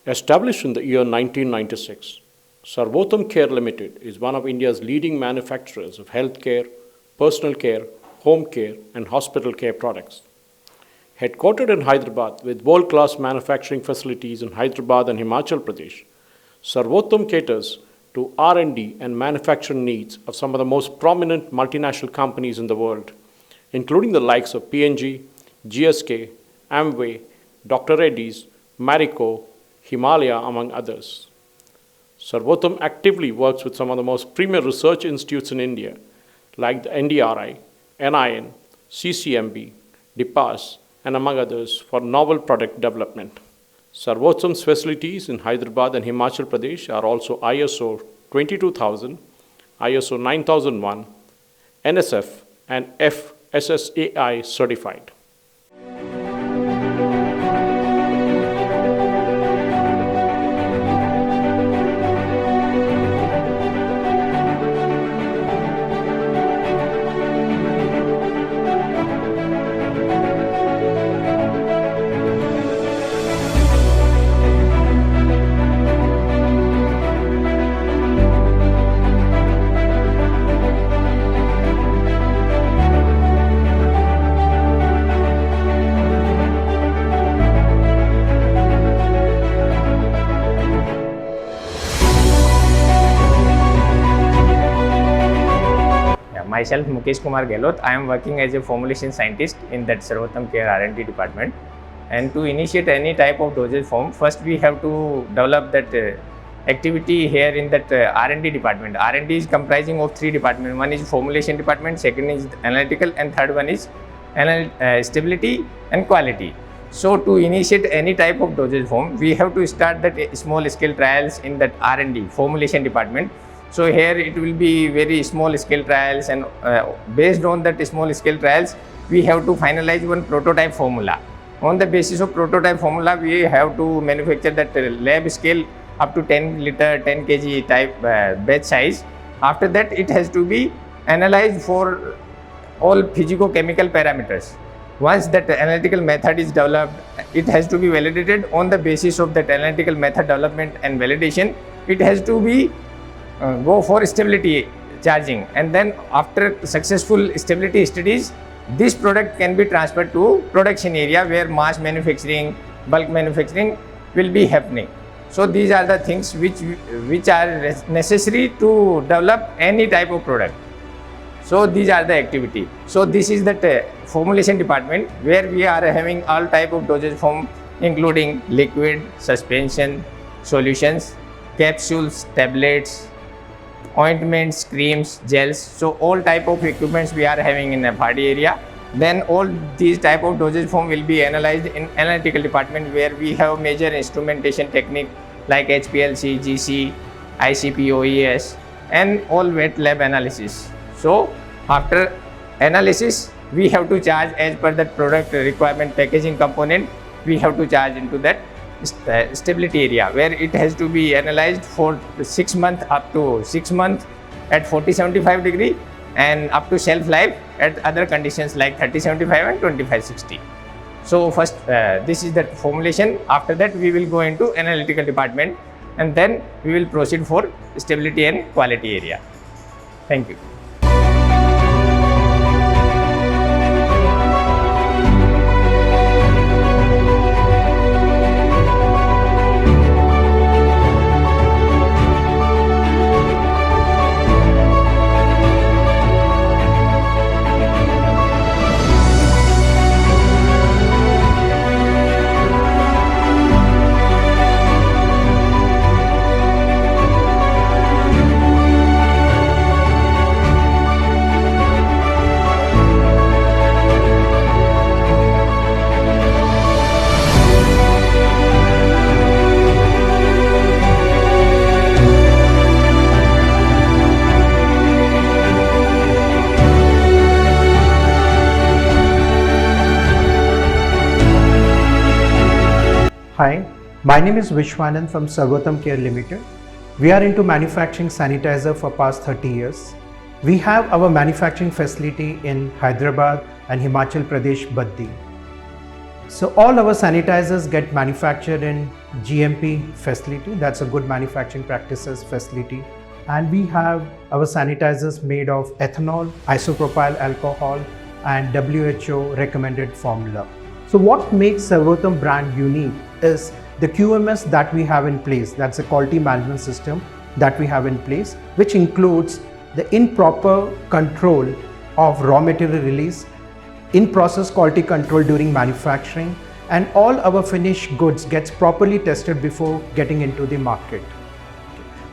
Established in the year 1996, Sarvotham Care Limited is one of India's leading manufacturers of healthcare, personal care, home care, and hospital care products. Headquartered in Hyderabad with world-class manufacturing facilities in Hyderabad and Himachal Pradesh, Sarvotham caters to R&D and manufacturing needs of some of the most prominent multinational companies in the world, including the likes of P&G, GSK, Amway, Dr. Reddy's, Marico, Himalaya, among others. Sarvotham actively works with some of the most premier research institutes in India, like the NDRI, NIN, CCMB, DIPAS, and among others, for novel product development. Sarvotham's facilities in Hyderabad and Himachal Pradesh are also ISO 22000, ISO 9001, NSF, and FSSAI certified. Myself Mukesh Kumar Gehlot. I am working as a formulation scientist in that Sarvotham Care R&D department. And to initiate any type of dosage form, first we have to develop that activity here in that R&D department. R&D is comprising of three departments. One is formulation department, second is analytical, and third one is stability and quality. So to initiate any type of dosage form, we have to start that small scale trials in that R&D formulation department. So here it will be very small scale trials, and based on that small scale trials, we have to finalize one prototype formula. On the basis of prototype formula, we have to manufacture that lab scale up to 10 liter, 10 kg type batch size. After that, it has to be analyzed for all physico-chemical parameters. Once that analytical method is developed, it has to be validated. On the basis of that analytical method development and validation, it has to be go for stability charging, and then after successful stability studies, this product can be transferred to production area where mass manufacturing, bulk manufacturing will be happening. So these are the things which are necessary to develop any type of product. So these are the activity. So this is the formulation department where we are having all type of dosage form, including liquid, suspension, solutions, capsules, tablets, ointments, creams, gels. So all type of equipments we are having in FRD area. Then all these type of dosage form will be analyzed in analytical department where we have major instrumentation technique like HPLC, GC, ICP, OES, and all wet lab analysis. So after analysis, we have to charge as per that product requirement packaging component. We have to charge into that stability area where it has to be analyzed for 6 months up to 6 months at 40-75 degree, and up to shelf life at other conditions like 30-75 and 25-60. So first this is the formulation. After that we will go into analytical department, and then we will proceed for stability and quality area. Thank you. Hi, my name is Vishwanand from Sarvotham Care Limited. We are into manufacturing sanitizer for past 30 years. We have our manufacturing facility in Hyderabad and Himachal Pradesh, Baddi. So all our sanitizers get manufactured in GMP facility. That's a good manufacturing practices facility. And we have our sanitizers made of ethanol, isopropyl alcohol, and WHO recommended formula. So what makes Sarvotam brand unique is the QMS that we have in place. That's a quality management system that we have in place, which includes the improper control of raw material release, in-process quality control during manufacturing, and all our finished goods gets properly tested before getting into the market.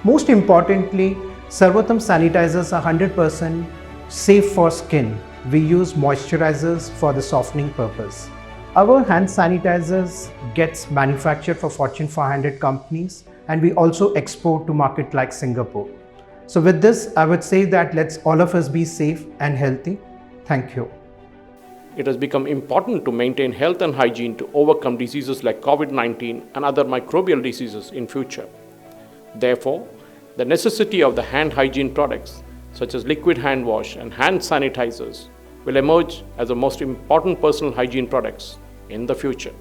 Most importantly, Sarvotam sanitizers are 100% safe for skin. We use moisturizers for the softening purpose. Our hand sanitizers gets manufactured for Fortune 500 companies, and we also export to market like Singapore. So with this, I would say that let's all of us be safe and healthy. Thank you. It has become important to maintain health and hygiene to overcome diseases like COVID-19 and other microbial diseases in future. Therefore, the necessity of the hand hygiene products such as liquid hand wash and hand sanitizers will emerge as the most important personal hygiene products in the future.